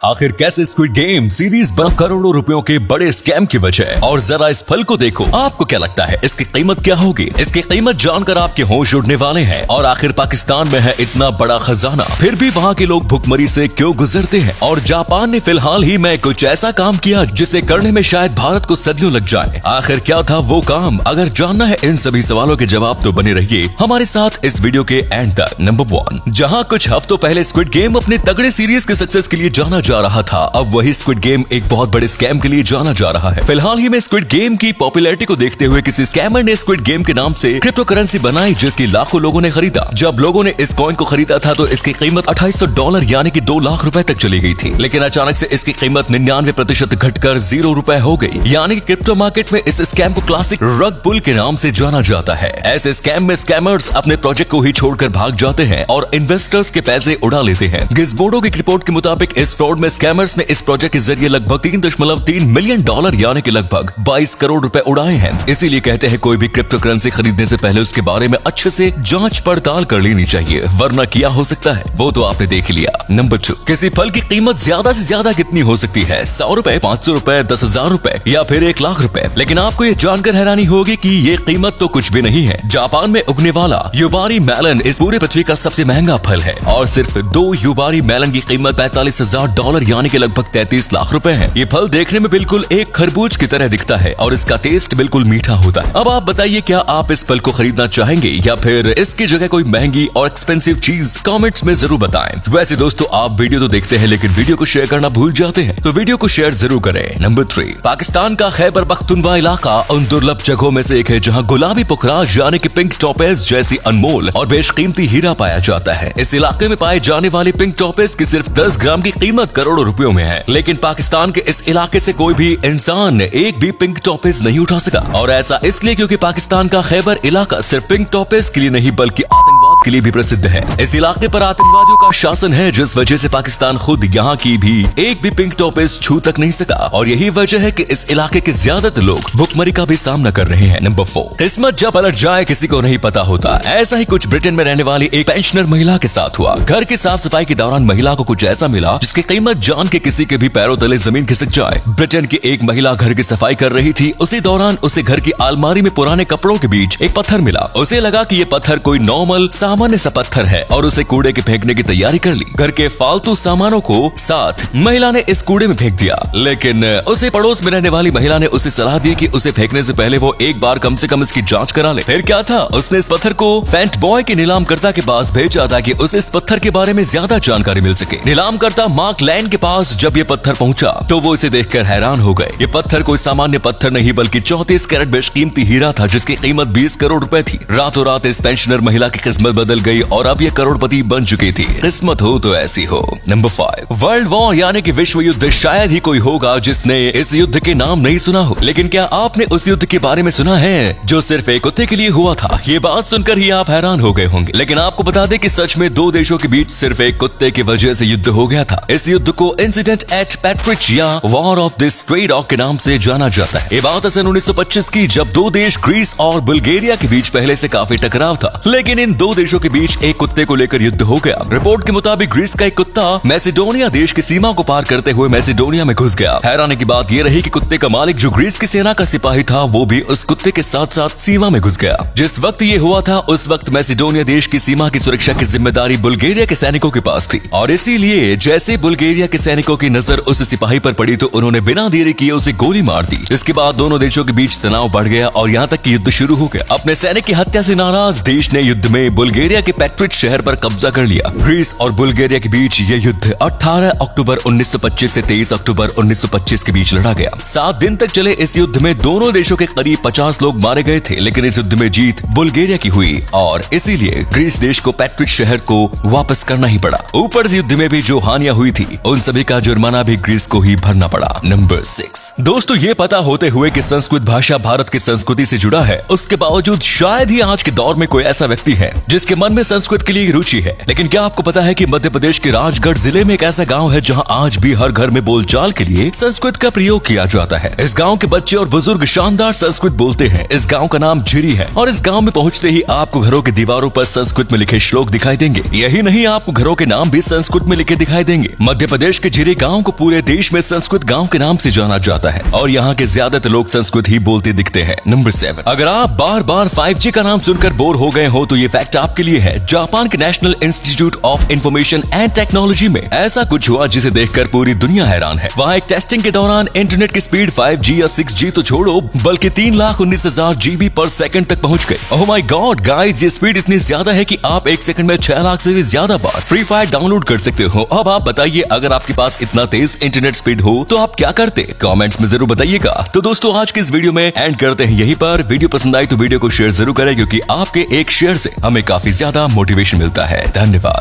आखिर कैसे squid game series बना करोड़ों रुपयों के बड़े स्कैम की वजह। और जरा इस फल को देखो, आपको क्या लगता है इसकी कीमत क्या होगी? इसकी कीमत जानकर आपके होश उड़ने वाले हैं। और आखिर पाकिस्तान में है इतना बड़ा खजाना, फिर भी वहाँ के लोग भुखमरी से क्यों गुजरते हैं? और जापान ने फिलहाल ही में कुछ ऐसा काम किया जिसे करने में शायद भारत को सदियों लग जाए। आखिर क्या था वो काम? अगर जानना है इन सभी सवालों के जवाब तो बने रहिए हमारे साथ इस वीडियो के एंड तक। नंबर 1, जहां कुछ हफ्तों पहले स्क्विड गेम अपने तगड़े सीरीज के सक्सेस के लिए जाना जा रहा था, अब वही स्क्विड गेम एक बहुत बड़े स्कैम के लिए जाना जा रहा है। फिलहाल ही में स्क्विड गेम की पॉपुलैरिटी को देखते हुए किसी स्कैमर ने स्क्विड गेम के नाम से क्रिप्टो करेंसी बनाई जिसकी लाखों लोगों ने खरीदा। जब लोगों ने इस कॉइन को खरीदा था तो इसकी कीमत $2800 यानी कि 2 लाख रुपए तक चली गई थी, लेकिन अचानक से इसकी कीमत 99% घटकर 0 रुपए हो गई। यानी कि क्रिप्टो मार्केट में इस स्कैम को क्लासिक रग पुल के नाम से जाना जाता है। ऐसे स्कैम में स्कैमर्स अपने प्रोजेक्ट को ही छोड़कर भाग जाते हैं और इन्वेस्टर्स के पैसे उड़ा लेते हैं। गिज़मोडो की रिपोर्ट के मुताबिक इस फ्रॉड में स्कैमर्स ने इस प्रोजेक्ट के जरिए लगभग $3.3 मिलियन यानी कि लगभग 22 करोड़ रुपए उड़ाए हैं। इसीलिए कहते हैं कोई भी क्रिप्टो करेंसी खरीदने से पहले उसके बारे में अच्छे से जांच पड़ताल कर लेनी चाहिए, वरना क्या हो सकता है वो तो आपने देख लिया। नंबर 2, किसी फल की कीमत ज्यादा से ज्यादा कितनी हो सकती है? 100 रुपए, 500 रुपए, 10,000 रुपए या फिर 1 लाख रुपए? लेकिन आपको ये जानकर हैरानी होगी कि ये कीमत तो कुछ भी नहीं है। जापान में उगने वाला युबारी मेलन इस पूरे पृथ्वी का सबसे महंगा फल है और सिर्फ 2 युबारी मेलन की कीमत $45,000 यानी कि लगभग 33 लाख रुपए है। ये फल देखने में बिल्कुल एक खरबूज की तरह दिखता है और इसका टेस्ट बिल्कुल मीठा होता है। अब आप बताइए, क्या आप इस फल को खरीदना चाहेंगे या फिर इसकी जगह कोई महंगी और एक्सपेंसिव चीज? कमेंट्स में जरूर बताएं। वैसे दोस्तों, आप वीडियो तो देखते हैं लेकिन वीडियो को शेयर करना भूल जाते हैं, तो वीडियो को शेयर जरूर करें। नंबर 3, पाकिस्तान का खैबर पख्तूनख्वा इलाका उन दुर्लभ जगहों में से एक है जहां गुलाबी पुखराज यानी कि पिंक टॉपेज जैसी अनमोल और बेशकीमती हीरा पाया जाता है। इस इलाके में पाए जाने वाले पिंक टॉपेज की सिर्फ 10 ग्राम की कीमत करोड़ों रुपयों में है, लेकिन पाकिस्तान के इस इलाके से कोई भी इंसान एक भी पिंक टॉपेज नहीं उठा सका। और ऐसा इसलिए क्योंकि पाकिस्तान का खैबर इलाका सिर्फ पिंक टॉपेज के लिए नहीं बल्कि आतंकवाद के लिए भी प्रसिद्ध है। इस इलाके पर आतंकवादियों का शासन है, जिस वजह से पाकिस्तान खुद यहाँ की भी एक भी पिंक टॉपेज छू तक नहीं सका और यही वजह है कि इस इलाके के ज्यादातर लोग भुखमरी का भी सामना कर रहे हैं। नंबर 4, किस्मत जब पलट जाए किसी को नहीं पता होता। ऐसा ही कुछ ब्रिटेन में रहने वाली एक पेंशनर महिला के साथ हुआ। घर की साफ सफाई के दौरान महिला को कुछ ऐसा मिला जिसकी कीमत जान के किसी के भी पैरों तले जमीन खिसक जाए। ब्रिटेन की एक महिला घर की सफाई कर रही थी, उसी दौरान उसे घर की अलमारी में पुराने कपड़ों के बीच एक पत्थर मिला। उसे लगा कि ये पत्थर कोई नॉर्मल सामान्य सा पत्थर है और उसे कूड़े के फेंकने की तैयारी कर ली। घर के फालतू सामानों को साथ महिला ने इस कूड़े में फेंक दिया, लेकिन उसे पड़ोस में रहने वाली महिला ने उसे सलाह दी कि उसे फेंकने से पहले वो एक बार कम से कम इसकी जांच करा ले। फिर क्या था, उसने इस पत्थर को पेंट बॉय के नीलामकर्ता के पास भेजा ताकि उसे इस पत्थर के बारे में ज्यादा जानकारी मिल सके। नीलामकर्ता मार्क लैंड के पास जब ये पत्थर पहुंचा तो वो इसे देखकर हैरान हो गए। ये पत्थर कोई सामान्य पत्थर नहीं बल्कि 34 कैरेट बेशकीमती हीरा था जिसकी कीमत 20 करोड़ रुपए थी। रातों रात इस पेंशनर महिला की किस्मत बदल गई और अब ये करोड़पति बन चुकी थी। किस्मत हो तो ऐसी हो। नंबर 5, वर्ल्ड वॉर यानी कि विश्व युद्ध। शायद ही कोई होगा जिसने इस युद्ध के नाम नहीं सुना हो, लेकिन क्या आपने उस युद्ध के बारे में सुना है जो सिर्फ एक कुत्ते के लिए हुआ था? ये बात सुनकर ही आप हैरान हो गए होंगे, लेकिन आपको बता दें कि सच में 2 देशों के बीच सिर्फ एक कुत्ते की वजह से युद्ध हो गया था। इस युद्ध को इंसिडेंट एट पैट्रिच या war of the stray dog के नाम से जाना जाता है। ये बात सन 1925 की, जब 2 देश ग्रीस और बुल्गारिया के बीच पहले से काफी टकराव था, लेकिन इन 2 देशों के बीच एक कुत्ते को लेकर युद्ध हो गया। रिपोर्ट के मुताबिक ग्रीस का एक कुत्ता मैसेडोनिया देश की सीमा को पार करते हुए मैसेडोनिया में घुस गया। हैरानी की बात यह रही कि कुत्ते का मालिक जो ग्रीस की सेना का सिपाही था वो भी उस कुत्ते के साथ साथ सीमा में घुस गया। जिस वक्त ये हुआ था उस वक्त मैसेडोनिया देश की सीमा की सुरक्षा की जिम्मेदारी बुल्गारिया के सैनिकों के पास थी और इसीलिए जैसे बुल्गारिया के सैनिकों की नजर उस सिपाही पर पड़ी तो उन्होंने बिना देरी किए उसे गोली मार दी। इसके बाद दोनों देशों के बीच तनाव बढ़ गया और यहाँ तक कि युद्ध शुरू हो गया। अपने सैनिक की हत्या से नाराज देश ने युद्ध में बुल्गारिया के पैट्रिच शहर पर कब्जा कर लिया। ग्रीस और बुल्गारिया के बीच ये युद्ध 18 अक्टूबर 1925 से 23 अक्टूबर 1925 के बीच लड़ा गया। 7 दिन तक चले इस युद्ध में दोनों देशों के करीब 50 लोग मारे गए थे, लेकिन इस युद्ध में जीत बुल्गारिया की हुई और इसीलिए ग्रीस देश को पैट्रिच शहर को वापस करना ही पड़ा। ऊपर से युद्ध में भी जो हानियां हुई थी उन सभी का जुर्माना भी ग्रीस को ही भरना पड़ा। नंबर 6, दोस्तों ये पता होते हुए कि संस्कृत भाषा भारत की संस्कृति से जुड़ा है, उसके बावजूद शायद ही आज के दौर में कोई ऐसा व्यक्ति है जिसे जिसके मन में संस्कृत के लिए रुचि है। लेकिन क्या आपको पता है कि मध्य प्रदेश के राजगढ़ जिले में एक ऐसा गाँव है जहाँ आज भी हर घर में बोलचाल के लिए संस्कृत का प्रयोग किया जाता है। इस गाँव के बच्चे और बुजुर्ग शानदार संस्कृत बोलते हैं। इस गाँव का नाम झिरी है और इस गाँव में पहुँचते ही आपको घरों की दीवारों पर संस्कृत में लिखे श्लोक दिखाई देंगे। यही नहीं, आपको घरों के नाम भी संस्कृत में लिखे दिखाई देंगे। मध्य प्रदेश के झिरी गाँव को पूरे देश में संस्कृत गाँव के नाम से जाना जाता है और यहाँ के ज्यादातर लोग संस्कृत ही बोलते दिखते हैं। नंबर 7, अगर आप बार बार 5G का नाम सुनकर बोर हो गए हो तो ये फैक्ट आपके लिए है। जापान के national institute of information and technology में ऐसा कुछ हुआ जिसे देखकर पूरी दुनिया हैरान है। वहाँ एक टेस्टिंग के दौरान इंटरनेट की स्पीड 5G या 6G तो छोड़ो बल्कि 3,19,000 GB पर सेकंड तक पहुँच गए। ओह माय गॉड गाइस, ये स्पीड इतनी ज्यादा है कि आप एक सेकंड में 6 लाख से भी ज्यादा बार फ्री फायर डाउनलोड कर सकते हो। अब आप बताइए, अगर आपके पास इतना तेज इंटरनेट स्पीड हो तो आप क्या करते? कमेंट्स में जरूर बताइएगा। तो दोस्तों, आज के इस वीडियो में एंड करते हैं यहीं पर। वीडियो पसंद आई तो वीडियो को शेयर जरूर करें क्योंकि आपके एक शेयर से हमें काफी ज्यादा मोटिवेशन मिलता है। धन्यवाद।